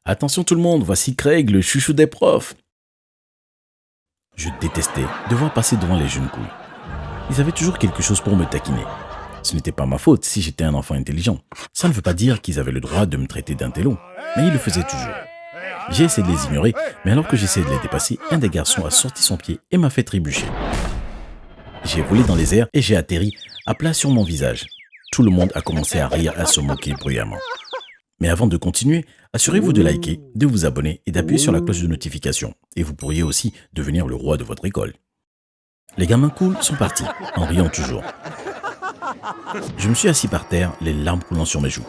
Attention tout le monde, voici Craig, le chouchou des profs. Je détestais devoir passer devant les jeunes cools. Ils avaient toujours quelque chose pour me taquiner. Ce n'était pas ma faute si j'étais un enfant intelligent. Ça ne veut pas dire qu'ils avaient le droit de me traiter d'intello, mais ils le faisaient toujours. J'ai essayé de les ignorer, mais alors que j'essayais de les dépasser, un des garçons a sorti son pied et m'a fait trébucher. J'ai volé dans les airs et j'ai atterri à plat sur mon visage. Tout le monde a commencé à rire et à se moquer bruyamment. Mais avant de continuer, assurez-vous de liker, de vous abonner et d'appuyer sur la cloche de notification. Et vous pourriez aussi devenir le roi de votre école. Les gamins cool sont partis, en riant toujours. Je me suis assis par terre, les larmes coulant sur mes joues.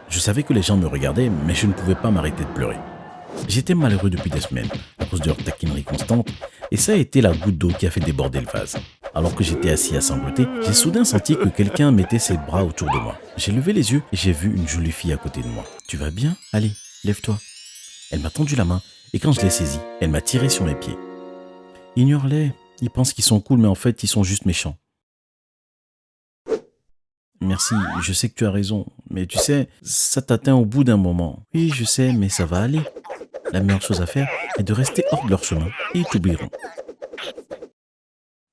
Je savais que les gens me regardaient, mais je ne pouvais pas m'arrêter de pleurer. J'étais malheureux depuis des semaines, à cause de leur taquinerie constante, et ça a été la goutte d'eau qui a fait déborder le vase. Alors que j'étais assis à sangloter, j'ai soudain senti que quelqu'un mettait ses bras autour de moi. J'ai levé les yeux et j'ai vu une jolie fille à côté de moi. « Tu vas bien ? Allez, lève-toi. » Elle m'a tendu la main, et quand je l'ai saisie, elle m'a tiré sur mes pieds. « Ignore-les, ils pensent qu'ils sont cool, mais en fait, ils sont juste méchants. » Merci, je sais que tu as raison, mais tu sais, ça t'atteint au bout d'un moment. Oui, je sais, mais ça va aller. La meilleure chose à faire est de rester hors de leur chemin et ils t'oublieront.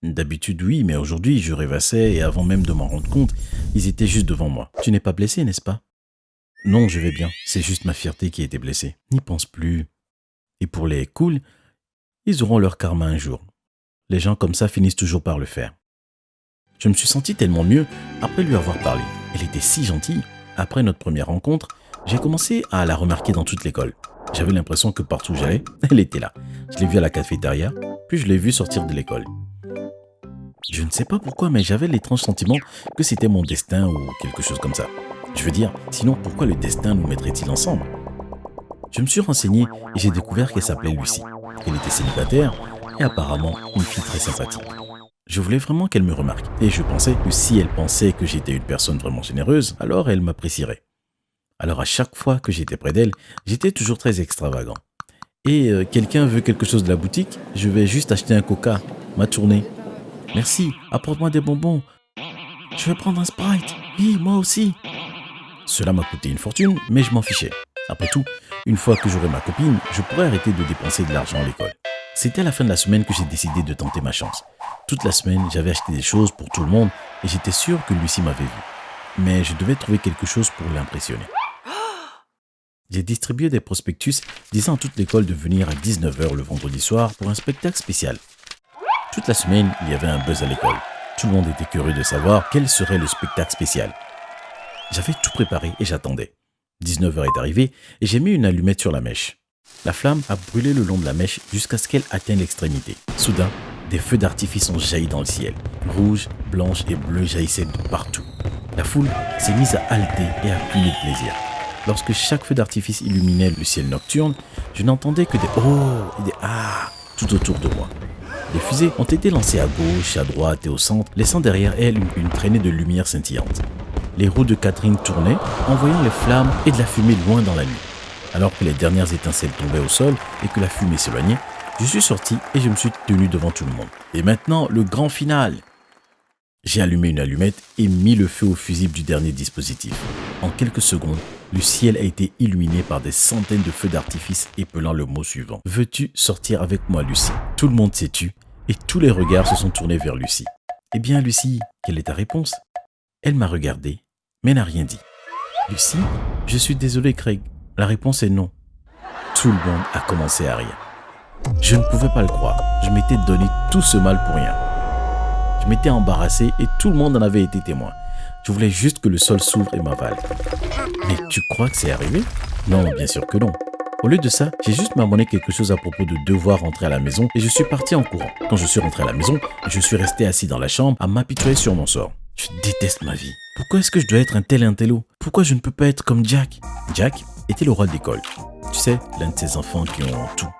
D'habitude, oui, mais aujourd'hui, je rêvassais et avant même de m'en rendre compte, ils étaient juste devant moi. Tu n'es pas blessé, n'est-ce pas? Non, je vais bien. C'est juste ma fierté qui a été blessée. N'y pense plus. Et pour les cools, ils auront leur karma un jour. Les gens comme ça finissent toujours par le faire. Je me suis senti tellement mieux après lui avoir parlé. Elle était si gentille. Après notre première rencontre, j'ai commencé à la remarquer dans toute l'école. J'avais l'impression que partout où j'allais, elle était là. Je l'ai vue à la cafétéria, puis je l'ai vue sortir de l'école. Je ne sais pas pourquoi, mais j'avais l'étrange sentiment que c'était mon destin ou quelque chose comme ça. Je veux dire, sinon pourquoi le destin nous mettrait-il ensemble? Je me suis renseigné et j'ai découvert qu'elle s'appelait Lucie. Elle était célibataire et apparemment une fille très sympathique. Je voulais vraiment qu'elle me remarque et je pensais que si elle pensait que j'étais une personne vraiment généreuse, alors elle m'apprécierait. Alors à chaque fois que j'étais près d'elle, j'étais toujours très extravagant. Et quelqu'un veut quelque chose de la boutique, je vais juste acheter un coca, ma tournée. Merci, apporte-moi des bonbons. Je vais prendre un Sprite. Oui, moi aussi. Cela m'a coûté une fortune, mais je m'en fichais. Après tout, une fois que j'aurai ma copine, je pourrai arrêter de dépenser de l'argent à l'école. C'était à la fin de la semaine que j'ai décidé de tenter ma chance. Toute la semaine, j'avais acheté des choses pour tout le monde et j'étais sûr que Lucie m'avait vu. Mais je devais trouver quelque chose pour l'impressionner. J'ai distribué des prospectus disant à toute l'école de venir à 19h le vendredi soir pour un spectacle spécial. Toute la semaine, il y avait un buzz à l'école. Tout le monde était curieux de savoir quel serait le spectacle spécial. J'avais tout préparé et j'attendais. 19h est arrivé et j'ai mis une allumette sur la mèche. La flamme a brûlé le long de la mèche jusqu'à ce qu'elle atteigne l'extrémité. Soudain, des feux d'artifice ont jailli dans le ciel. Rouge, blanche et bleu jaillissaient de partout. La foule s'est mise à halter et à crier de plaisir. Lorsque chaque feu d'artifice illuminait le ciel nocturne, je n'entendais que des « oh » et des « ah » tout autour de moi. Les fusées ont été lancées à gauche, à droite et au centre, laissant derrière elles une traînée de lumière scintillante. Les roues de Catherine tournaient, envoyant les flammes et de la fumée loin dans la nuit. Alors que les dernières étincelles tombaient au sol et que la fumée s'éloignait, je suis sorti et je me suis tenu devant tout le monde. Et maintenant, le grand final. J'ai allumé une allumette et mis le feu au fusible du dernier dispositif. En quelques secondes, le ciel a été illuminé par des centaines de feux d'artifice épelant le mot suivant. « Veux-tu sortir avec moi, Lucie ?» Tout le monde s'est tu et tous les regards se sont tournés vers Lucie. « Eh bien, Lucie, quelle est ta réponse ?» Elle m'a regardé, mais n'a rien dit. « Lucie, je suis désolé, Craig. La réponse est non. » Tout le monde a commencé à rire. Je ne pouvais pas le croire. Je m'étais donné tout ce mal pour rien. Je m'étais embarrassé et tout le monde en avait été témoin. Je voulais juste que le sol s'ouvre et m'avale. Mais tu crois que c'est arrivé? Non, bien sûr que non. Au lieu de ça, j'ai juste marmonné quelque chose à propos de devoir rentrer à la maison et je suis parti en courant. Quand je suis rentré à la maison, je suis resté assis dans la chambre à m'apitoyer sur mon sort. Je déteste ma vie. Pourquoi est-ce que je dois être un tel intello? Pourquoi je ne peux pas être comme Jack? Jack était le roi de l'école. Tu sais, l'un de ces enfants qui ont tout.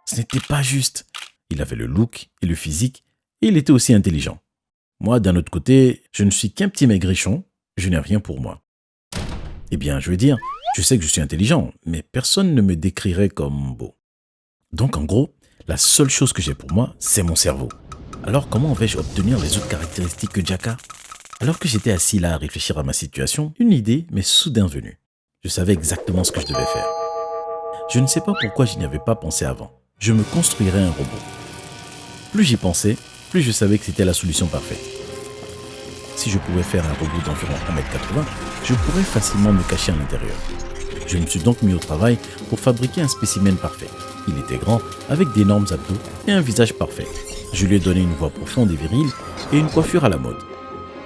Ce n'était pas juste. Il avait le look et le physique et il était aussi intelligent. Moi, d'un autre côté, je ne suis qu'un petit maigrichon, je n'ai rien pour moi. Eh bien, je veux dire, je sais que je suis intelligent, mais personne ne me décrirait comme beau. Donc, en gros, la seule chose que j'ai pour moi, c'est mon cerveau. Alors, comment vais-je obtenir les autres caractéristiques que Jack a? Alors que j'étais assis là à réfléchir à ma situation, une idée m'est soudain venue. Je savais exactement ce que je devais faire. Je ne sais pas pourquoi je n'y avais pas pensé avant. Je me construirais un robot. Plus j'y pensais, plus je savais que c'était la solution parfaite. Si je pouvais faire un robot d'environ 1m80, je pourrais facilement me cacher à l'intérieur. Je me suis donc mis au travail pour fabriquer un spécimen parfait. Il était grand, avec d'énormes abdos et un visage parfait. Je lui ai donné une voix profonde et virile et une coiffure à la mode.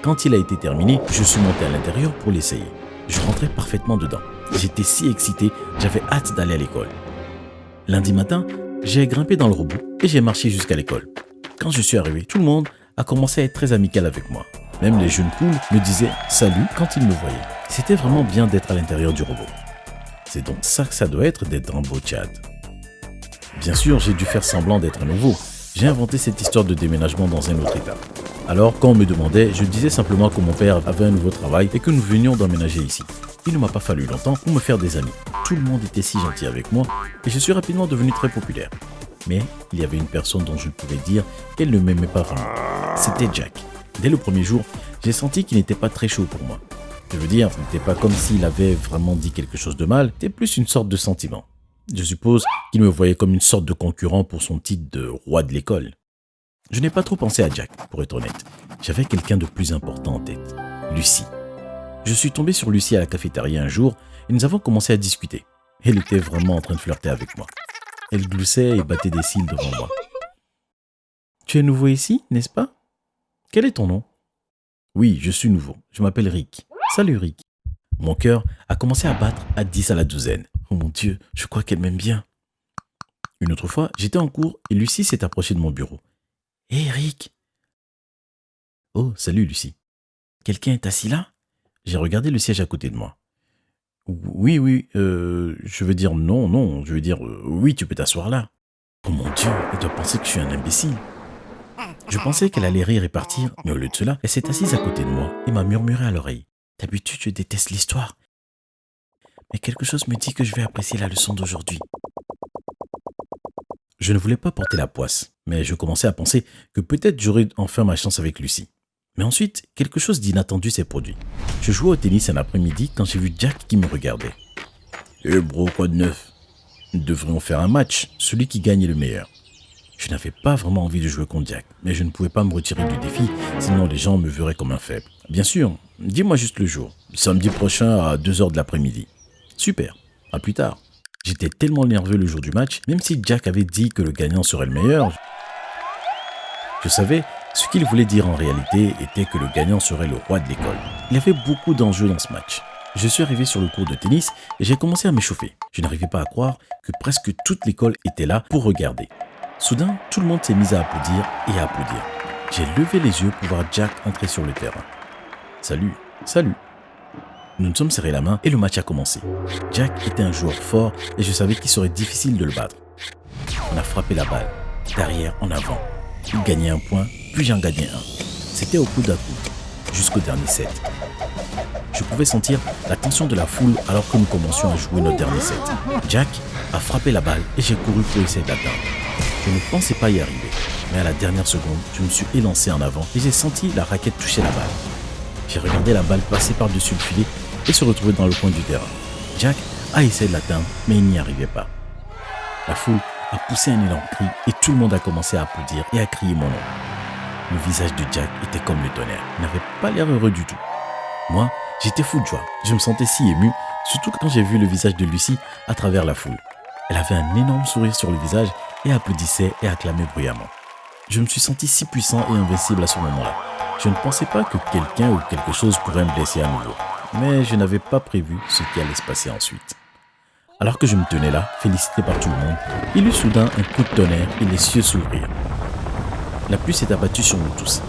Quand il a été terminé, je suis monté à l'intérieur pour l'essayer. Je rentrais parfaitement dedans. J'étais si excité, j'avais hâte d'aller à l'école. Lundi matin, j'ai grimpé dans le robot et j'ai marché jusqu'à l'école. Quand je suis arrivé, tout le monde a commencé à être très amical avec moi. Même les jeunes poules me disaient « salut » quand ils me voyaient. C'était vraiment bien d'être à l'intérieur du robot. C'est donc ça que ça doit être d'être un beau Chad. Bien sûr, j'ai dû faire semblant d'être nouveau. J'ai inventé cette histoire de déménagement dans un autre état. Alors, quand on me demandait, je disais simplement que mon père avait un nouveau travail et que nous venions d'emménager ici. Il ne m'a pas fallu longtemps pour me faire des amis. Tout le monde était si gentil avec moi et je suis rapidement devenu très populaire. Mais il y avait une personne dont je pouvais dire qu'elle ne m'aimait pas vraiment. C'était Jack. Dès le premier jour, j'ai senti qu'il n'était pas très chaud pour moi. Je veux dire, ce n'était pas comme s'il avait vraiment dit quelque chose de mal, c'était plus une sorte de sentiment. Je suppose qu'il me voyait comme une sorte de concurrent pour son titre de roi de l'école. Je n'ai pas trop pensé à Jack, pour être honnête. J'avais quelqu'un de plus important en tête, Lucie. Je suis tombé sur Lucie à la cafétéria un jour et nous avons commencé à discuter. Elle était vraiment en train de flirter avec moi. Elle gloussait et battait des cils devant moi. « Tu es nouveau ici, n'est-ce pas? Quel est ton nom ?»« Oui, je suis nouveau. Je m'appelle Rick. »« Salut Rick. » Mon cœur a commencé à battre à 10 à la douzaine. Oh mon Dieu, je crois qu'elle m'aime bien. Une autre fois, j'étais en cours et Lucie s'est approchée de mon bureau. « Hé Rick !»« Oh, salut Lucie. »« Quelqu'un est assis là ?» J'ai regardé le siège à côté de moi. « Oui, je veux dire non, je veux dire oui, tu peux t'asseoir là. » Oh mon Dieu, elle doit penser que je suis un imbécile. Je pensais qu'elle allait rire et partir, mais au lieu de cela, elle s'est assise à côté de moi et m'a murmuré à l'oreille. « D'habitude, je déteste l'histoire. Mais quelque chose me dit que je vais apprécier la leçon d'aujourd'hui. » Je ne voulais pas porter la poisse, mais je commençais à penser que peut-être j'aurais enfin ma chance avec Lucie. Mais ensuite, quelque chose d'inattendu s'est produit. Je jouais au tennis un après-midi quand j'ai vu Jack qui me regardait. « Eh bro, quoi de neuf? Nous devrions faire un match, celui qui gagne est le meilleur. » Je n'avais pas vraiment envie de jouer contre Jack, mais je ne pouvais pas me retirer du défi, sinon les gens me verraient comme un faible. Bien sûr, dis-moi juste le jour, samedi prochain à 2h de l'après-midi. Super, à plus tard. J'étais tellement nerveux le jour du match, même si Jack avait dit que le gagnant serait le meilleur. Je savais, ce qu'il voulait dire en réalité était que le gagnant serait le roi de l'école. Il y avait beaucoup d'enjeux dans ce match. Je suis arrivé sur le court de tennis et j'ai commencé à m'échauffer. Je n'arrivais pas à croire que presque toute l'école était là pour regarder. Soudain, tout le monde s'est mis à applaudir et à applaudir. J'ai levé les yeux pour voir Jack entrer sur le terrain. Salut. Nous nous sommes serrés la main et le match a commencé. Jack était un joueur fort et je savais qu'il serait difficile de le battre. On a frappé la balle, d'arrière en avant. Il gagnait un point, puis j'en gagnais un. C'était au coude à coude, jusqu'au dernier set. Je pouvais sentir la tension de la foule alors que nous commencions à jouer notre dernier set. Jack a frappé la balle et j'ai couru pour essayer d'atteindre. Je ne pensais pas y arriver, mais à la dernière seconde, je me suis élancé en avant et j'ai senti la raquette toucher la balle. J'ai regardé la balle passer par-dessus le filet et se retrouver dans le coin du terrain. Jack a essayé de l'atteindre, mais il n'y arrivait pas. La foule a poussé un élan cri et tout le monde a commencé à applaudir et à crier mon nom. Le visage de Jack était comme le tonnerre. Il n'avait pas l'air heureux du tout. Moi, j'étais fou de joie. Je me sentais si ému, surtout quand j'ai vu le visage de Lucie à travers la foule. Elle avait un énorme sourire sur le visage et applaudissait et acclamait bruyamment. Je me suis senti si puissant et invincible à ce moment-là. Je ne pensais pas que quelqu'un ou quelque chose pourrait me blesser à nouveau. Mais je n'avais pas prévu ce qui allait se passer ensuite. Alors que je me tenais là, félicité par tout le monde, il eut soudain un coup de tonnerre et les cieux s'ouvrirent. La pluie s'est abattue sur nous tous.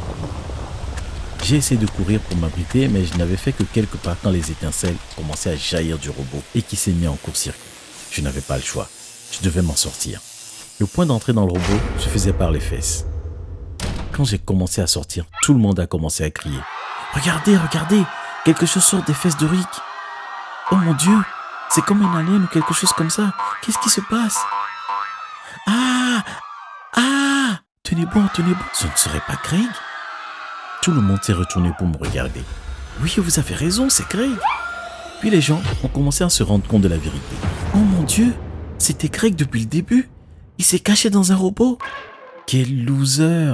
J'ai essayé de courir pour m'abriter, mais je n'avais fait que quelques pas quand les étincelles commençaient à jaillir du robot et qui s'est mis en court-circuit. Je n'avais pas le choix. Je devais m'en sortir. Le point d'entrée dans le robot se faisait par les fesses. Quand j'ai commencé à sortir, tout le monde a commencé à crier. « Regardez, regardez! Quelque chose sort des fesses de Rick! Oh mon Dieu! C'est comme un alien ou quelque chose comme ça! Qu'est-ce qui se passe? Ah! Ah! Tenez bon, ce ne serait pas Craig? » Tout le monde s'est retourné pour me regarder. « Oui, vous avez raison, c'est Craig! » Puis les gens ont commencé à se rendre compte de la vérité. « Oh mon Dieu! C'était Craig depuis le début. Il s'est caché dans un robot. Quel loser.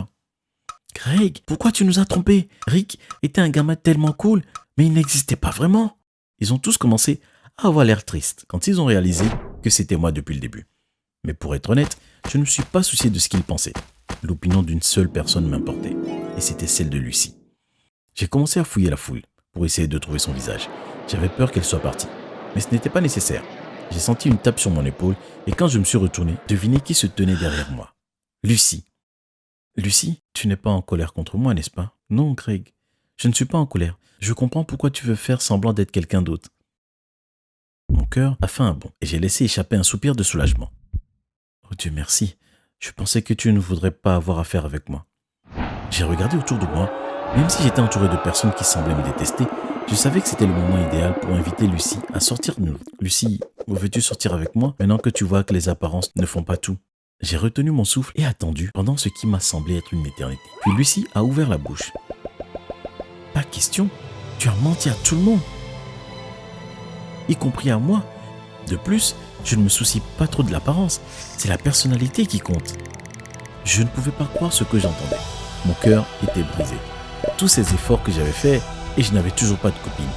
Craig, pourquoi tu nous as trompés? Rick était un gamin tellement cool, mais il n'existait pas vraiment. Ils ont tous commencé à avoir l'air tristes quand ils ont réalisé que c'était moi depuis le début. Mais pour être honnête, je ne me suis pas soucié de ce qu'ils pensaient. L'opinion d'une seule personne m'importait, et c'était celle de Lucie. J'ai commencé à fouiller la foule pour essayer de trouver son visage. J'avais peur qu'elle soit partie, mais ce n'était pas nécessaire. J'ai senti une tape sur mon épaule, et quand je me suis retourné, devinez qui se tenait derrière moi. Lucie. Lucie, tu n'es pas en colère contre moi, n'est-ce pas? Non, Craig, je ne suis pas en colère. Je comprends pourquoi tu veux faire semblant d'être quelqu'un d'autre. Mon cœur a fait un bond et j'ai laissé échapper un soupir de soulagement. Oh Dieu merci, je pensais que tu ne voudrais pas avoir affaire avec moi. J'ai regardé autour de moi, même si j'étais entouré de personnes qui semblaient me détester, je savais que c'était le moment idéal pour inviter Lucie à sortir de nous. Lucie, veux-tu sortir avec moi maintenant que tu vois que les apparences ne font pas tout? J'ai retenu mon souffle et attendu pendant ce qui m'a semblé être une éternité. Puis Lucie a ouvert la bouche. Pas question, tu as menti à tout le monde, y compris à moi. De plus, je ne me soucie pas trop de l'apparence, c'est la personnalité qui compte. Je ne pouvais pas croire ce que j'entendais. Mon cœur était brisé. Tous ces efforts que j'avais faits et je n'avais toujours pas de copine.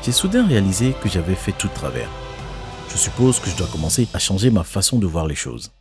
J'ai soudain réalisé que j'avais fait tout de travers. Je suppose que je dois commencer à changer ma façon de voir les choses.